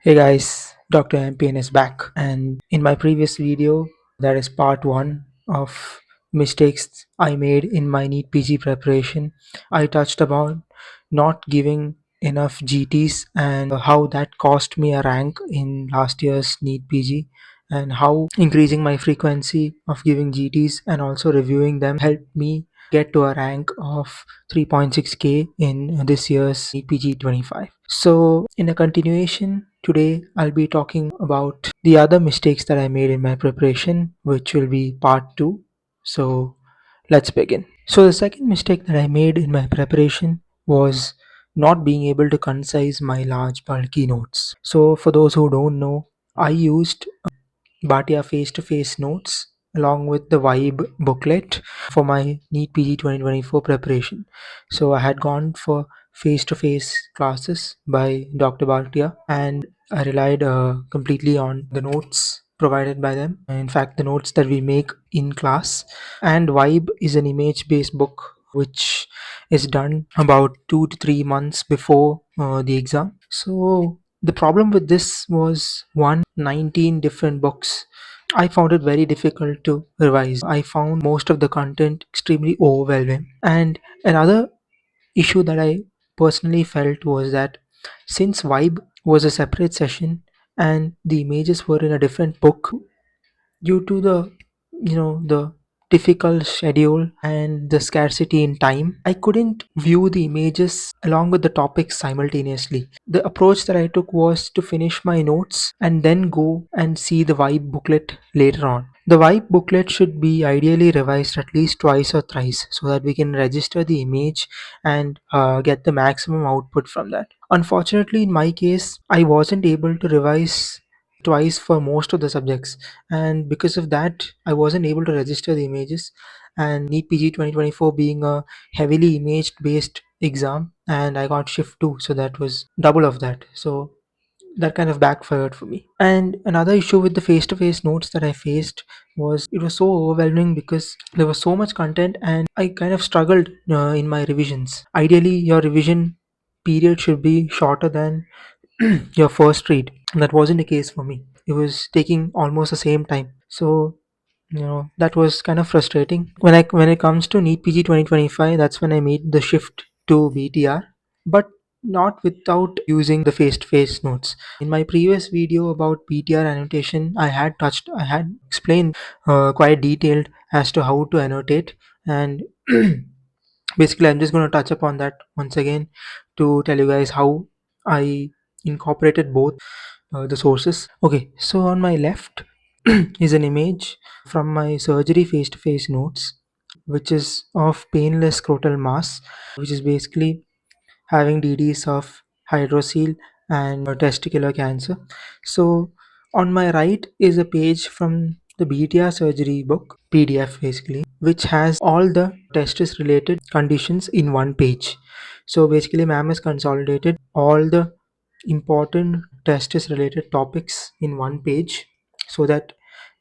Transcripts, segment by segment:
Hey guys, Dr. MPN is back, and in my previous video, that is part 1 of mistakes I made in my Neet PG preparation. I touched about not giving enough GTs and how that cost me a rank in last year's Neet PG, and how increasing my frequency of giving GTs and also reviewing them helped me get to a rank of 3.6k in this year's Neet PG 25. So, in a continuation, today I'll be talking about the other mistakes that I made in my preparation, which will be part 2. So, let's begin. So, the second mistake that I made in my preparation was not being able to concise my large bulky notes. So, for those who don't know, I used Bhatia face-to-face notes along with the Vibe booklet for my NEET PG 2024 preparation. So I had gone for face-to-face classes by Dr. Bhatia, and I relied completely on the notes provided by them. In fact, the notes that we make in class. And Vibe is an image-based book which is done about 2 to 3 months before the exam. So the problem with this was 19 different books. I found it very difficult to revise. I found most of the content extremely overwhelming. And another issue that I personally felt was that since Vibe was a separate session and the images were in a different book, due to the difficult schedule and the scarcity in time, I couldn't view the images along with the topics simultaneously. The approach that I took was to finish my notes and then go and see the Vibe booklet later on. The Vibe booklet should be ideally revised at least twice or thrice so that we can register the image and get the maximum output from that. Unfortunately, in my case, I wasn't able to revise twice for most of the subjects, and because of that I wasn't able to register the images. And NEET PG 2024 being a heavily image based exam, and I got shift 2, so that was double of that. So that kind of backfired for me. And another issue with the face to face notes that I faced was it was so overwhelming because there was so much content and I kind of struggled in my revisions. Ideally, your revision period should be shorter than your first read. That wasn't the case for me. It was taking almost the same time. So that was kind of frustrating. When it comes to NEET PG 2025, that's when I made the shift to BTR, but not without using the face-to-face notes. In my previous video about BTR annotation, I had explained quite detailed as to how to annotate, and basically I'm just going to touch upon that once again to tell you guys how I incorporated both the sources. Okay, so on my left is an image from my surgery face-to-face notes, which is of painless scrotal mass, which is basically having DDs of hydrocele and testicular cancer. So on my right is a page from the BTR surgery book, PDF basically, which has all the testis related conditions in one page. So basically, ma'am has consolidated all the important testis related topics in one page so that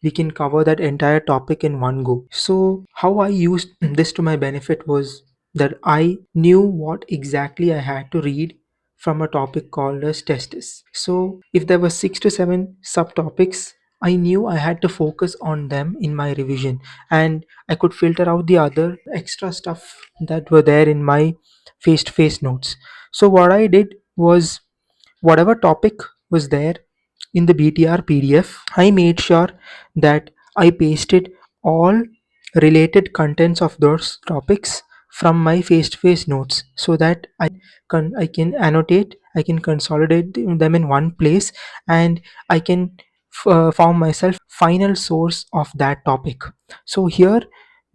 we can cover that entire topic in one go. So how I used this to my benefit was that I knew what exactly I had to read from a topic called as testis. So if there were 6 to 7 subtopics, I knew I had to focus on them in my revision, and I could filter out the other extra stuff that were there in my face-to-face notes. So what I did was whatever topic was there in the BTR PDF, I made sure that I pasted all related contents of those topics from my face-to-face notes so that I can annotate, I can consolidate them in one place, and I can form myself final source of that topic. So here,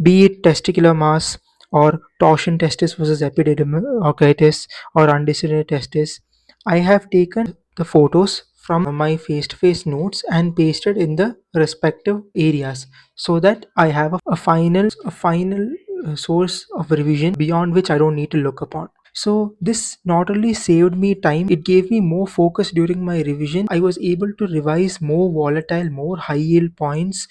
be it testicular mass or torsion testis versus epididymitis or undescended testis, I have taken the photos from my face-to-face notes and pasted in the respective areas so that I have a final source of revision beyond which I don't need to look upon. So this not only saved me time, it gave me more focus during my revision. I was able to revise more volatile, more high yield points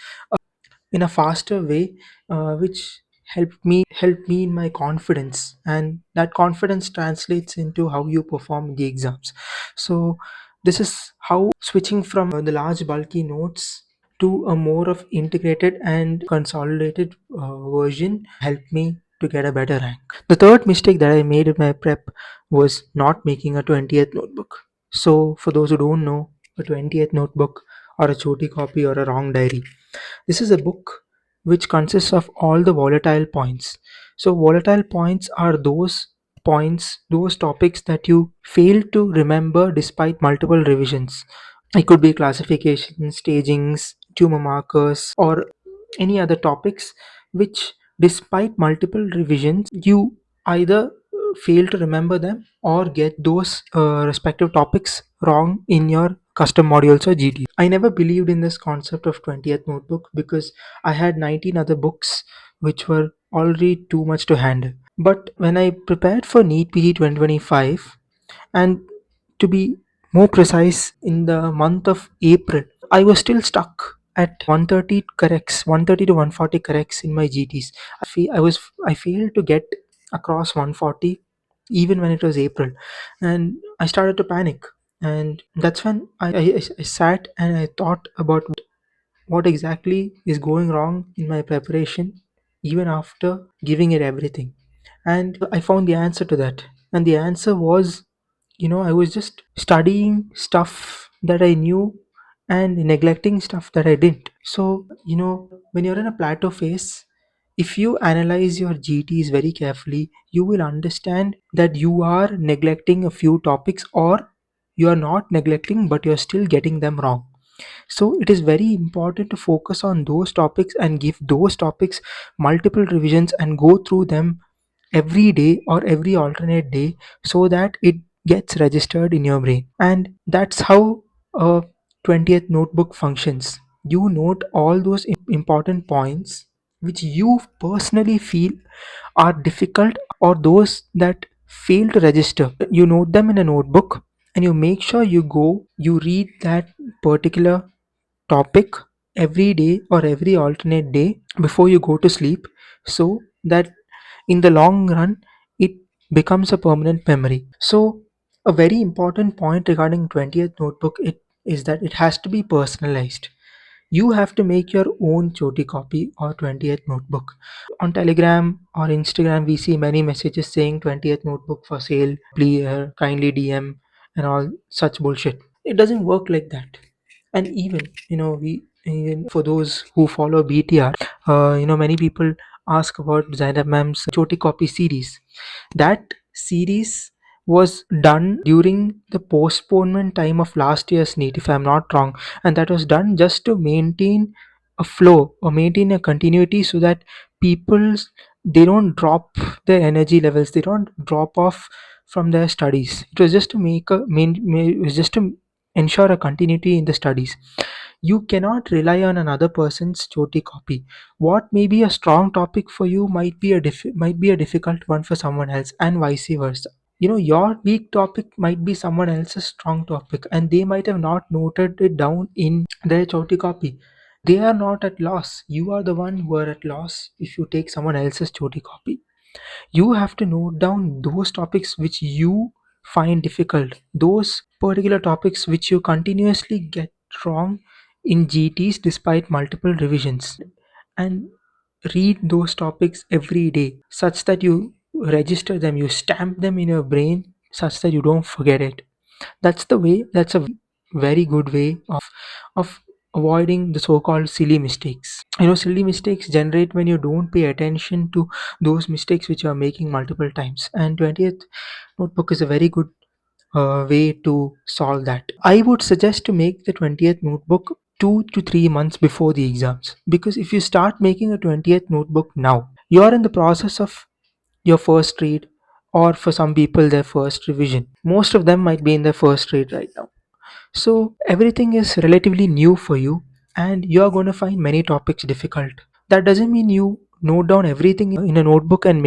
in a faster way, which helped me in my confidence, and that confidence translates into how you perform in the exams. So This is how switching from the large bulky notes to a more of integrated and consolidated version helped me to get a better rank. The third mistake that I made in my prep was not making a 20th notebook. So for those who don't know, a 20th notebook or a choti copy or a wrong diary, this is a book which consists of all the volatile points. So volatile points are those points, those topics that you fail to remember despite multiple revisions. It could be classification, stagings, tumor markers, or any other topics which, despite multiple revisions, you either fail to remember them or get those respective topics wrong in your custom modules or GT. I never believed in this concept of 20th notebook because I had 19 other books which were already too much to handle. But when I prepared for Neet Pg 2025, and to be more precise, in the month of April, I was still stuck at 130 corrects, 130 to 140 corrects in my GTs. I failed to get across 140 even when it was April, and I started to panic. And that's when I sat and I thought about what exactly is going wrong in my preparation, even after giving it everything. And I found the answer to that. And the answer was, I was just studying stuff that I knew and neglecting stuff that I didn't. So, when you're in a plateau phase, if you analyze your GTs very carefully, you will understand that you are neglecting a few topics, or you are not neglecting but you're still getting them wrong. So it is very important to focus on those topics and give those topics multiple revisions and go through them every day or every alternate day so that it gets registered in your brain. And that's how a 20th notebook functions. You note all those important points which you personally feel are difficult, or those that fail to register. You note them in a notebook and you make sure you read that particular topic every day or every alternate day before you go to sleep, so that in the long run it becomes a permanent memory. So a very important point regarding 20th notebook it is that it has to be personalized. You have to make your own choti copy or 20th notebook. On Telegram or Instagram, we see many messages saying 20th notebook for sale, please kindly DM, and all such bullshit. It doesn't work like that. And even, we even for those who follow BTR, many people ask about Zainab Ma'am's choti copy series. That series was done during the postponement time of last year's NEET, if I'm not wrong, and that was done just to maintain a flow or maintain a continuity so that people, they don't drop their energy levels, they don't drop off from their studies. It was just to it was just to ensure a continuity in the studies. You cannot rely on another person's choti copy. What may be a strong topic for you might be a difficult one for someone else, and vice versa. Your weak topic might be someone else's strong topic, and they might have not noted it down in their choti copy. They are not at loss. You are the one who are at loss if you take someone else's choti copy. You have to note down those topics which you find difficult, those particular topics which you continuously get wrong in GTs despite multiple revisions, and read those topics every day such that you register them, you stamp them in your brain such that you don't forget it. That's a very good way of avoiding the so-called silly mistakes. Silly mistakes generate when you don't pay attention to those mistakes which you are making multiple times, and 20th notebook is a very good way to solve that. I would suggest to make the 20th notebook 2 to 3 months before the exams, because if you start making a 20th notebook now, you are in the process of your first read, or for some people their first revision. Most of them might be in their first read right now. So everything is relatively new for you, and you are going to find many topics difficult. That doesn't mean you note down everything in a notebook and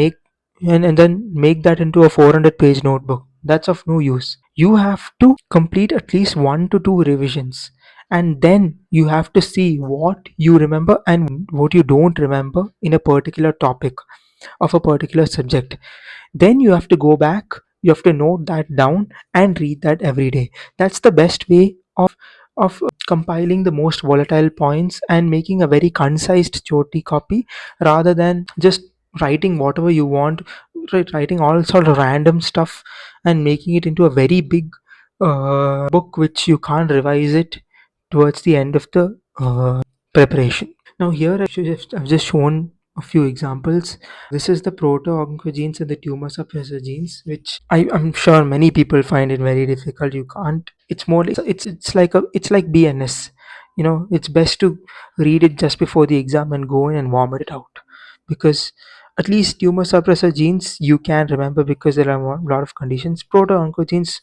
then make that into a 400-page notebook. That's of no use. You have to complete at least 1 to 2 revisions, and then you have to see what you remember and what you don't remember in a particular topic of a particular subject. Then you have to go back You have to note that down and read that every day. That's the best way of compiling the most volatile points and making a very concise choti copy, rather than just writing whatever you want, writing all sort of random stuff and making it into a very big book which you can't revise it towards the end of the preparation. Now here I've just shown a few examples. This is the proto-oncogenes and the tumor suppressor genes, which I'm sure many people find it very difficult. You can't. It's more like it's like BNS. It's best to read it just before the exam and go in and vomit it out, because at least tumor suppressor genes you can remember because there are a lot of conditions. Proto-oncogenes,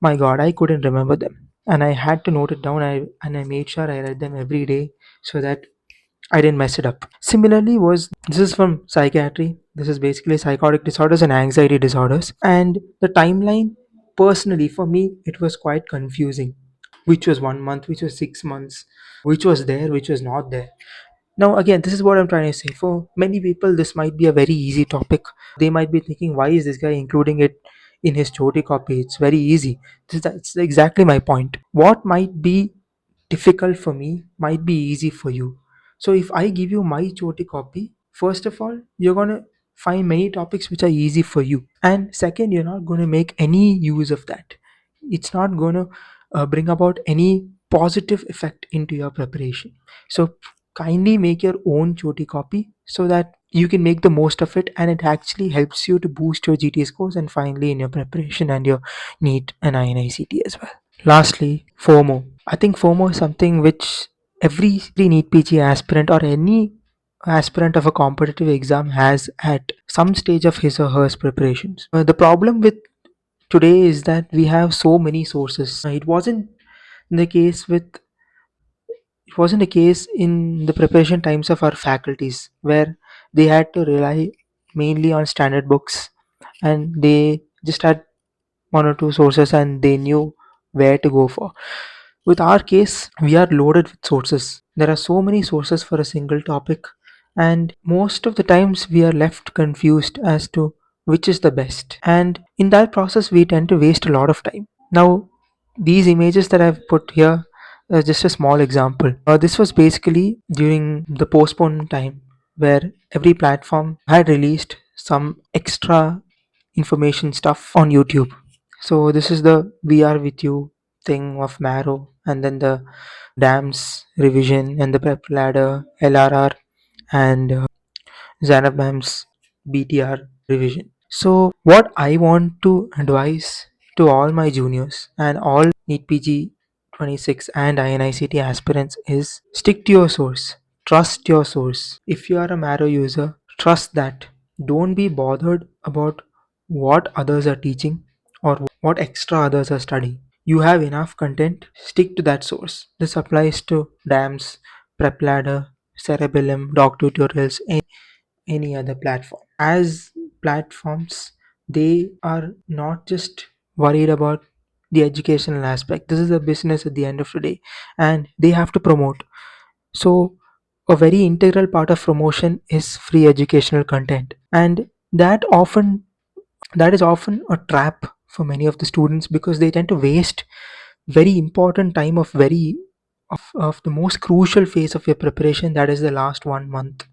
my God, I couldn't remember them, and I had to note it down. I made sure I read them every day so that I didn't mess it up. Similarly, was this is from psychiatry. This is basically psychotic disorders and anxiety disorders. And the timeline, personally, for me, it was quite confusing. Which was 1 month, which was 6 months, which was there, which was not there. Now, again, this is what I'm trying to say. For many people, this might be a very easy topic. They might be thinking, why is this guy including it in his choti copy? It's very easy. That's exactly my point. What might be difficult for me might be easy for you. So if I give you my choti copy, first of all, you're gonna find many topics which are easy for you, and second, you're not going to make any use of that. It's not going to bring about any positive effect into your preparation. So kindly make your own choti copy so that you can make the most of it, and it actually helps you to boost your GT scores and finally in your preparation and your NEET and INICT as well. Lastly, FOMO. I think FOMO is something which every NEET PG aspirant or any aspirant of a competitive exam has at some stage of his or her preparations. The problem with today is that we have so many sources. The case with it wasn't the case in the preparation times of our faculties, where they had to rely mainly on standard books, and they just had one or two sources and they knew where to go for. With our case, we are loaded with sources. There are so many sources for a single topic, and most of the times we are left confused as to which is the best. And in that process, we tend to waste a lot of time. Now, these images that I've put here are just a small example. This was basically during the postponed time where every platform had released some extra information stuff on YouTube. So this is the We Are With You thing of Marrow, and then the dams revision and the prep ladder LRR, and Xanabam's BTR revision. So what I want to advise to all my juniors and all NEET PG 26 and INICT aspirants is stick to your source. Trust your source. If you are a Marrow user, trust that. Don't be bothered about what others are teaching or what extra others are studying. You have enough content, stick to that source. This applies to DAMS, Prep Ladder, Cerebellum, Doc Tutorials, any other platform. As platforms, they are not just worried about the educational aspect. This is a business at the end of the day, and they have to promote. So a very integral part of promotion is free educational content, and that is often a trap for many of the students, because they tend to waste very important time of the most crucial phase of your preparation, that is the last 1 month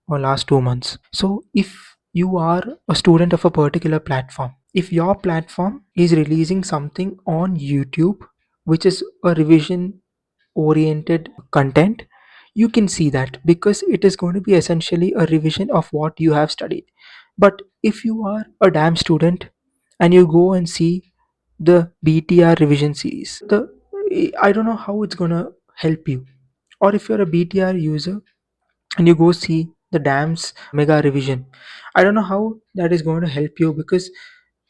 or last 2 months. So if you are a student of a particular platform, if your platform is releasing something on YouTube which is a revision oriented content, you can see that because it is going to be essentially a revision of what you have studied. But if you are a damn student and you go and see the BTR revision series, the I don't know how it's going to help you. Or if you're a BTR user and you go see the dams mega revision, I don't know how that is going to help you, because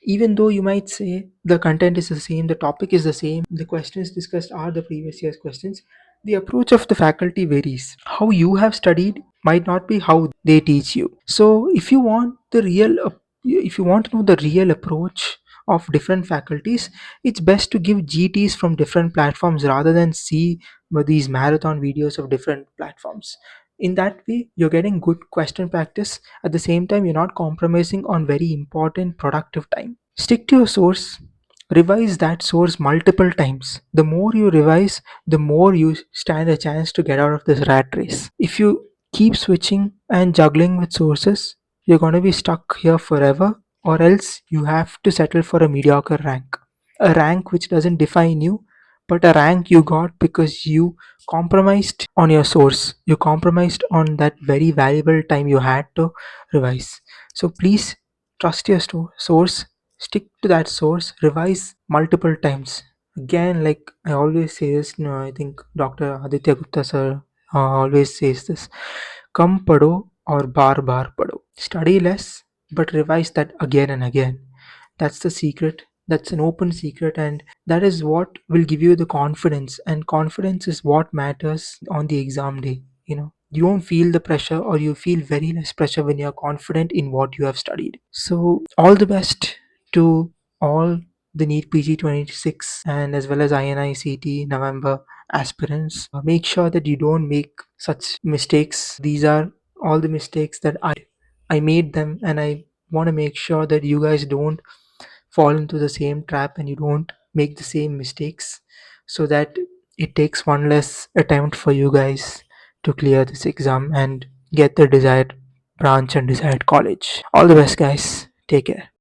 even though you might say the content is the same, the topic is the same, the questions discussed are the previous year's questions, the approach of the faculty varies. How you have studied might not be how they teach you. So if you want to know the real approach of different faculties, it's best to give GTs from different platforms rather than see these marathon videos of different platforms. In that way, you're getting good question practice. At the same time, you're not compromising on very important productive time. Stick to your source, revise that source multiple times. The more you revise, the more you stand a chance to get out of this rat race. If you keep switching and juggling with sources, you're going to be stuck here forever, or else you have to settle for a mediocre rank. A rank which doesn't define you, but a rank you got because you compromised on your source. You compromised on that very valuable time you had to revise. So please trust your source, stick to that source, revise multiple times. Again, like I always say this, I think Dr. Aditya Gupta sir always says this: come pado or bar pado. Study less, but revise that again and again. That's the secret. That's an open secret, and that is what will give you the confidence. And confidence is what matters on the exam day. You don't feel the pressure, or you feel very less pressure when you're confident in what you have studied. So, all the best to all the NEET PG 26 and as well as INICT November aspirants. Make sure that you don't make such mistakes. These are all the mistakes that I made them, and I want to make sure that you guys don't fall into the same trap and you don't make the same mistakes, so that it takes one less attempt for you guys to clear this exam and get the desired branch and desired college. All the best, guys. Take care.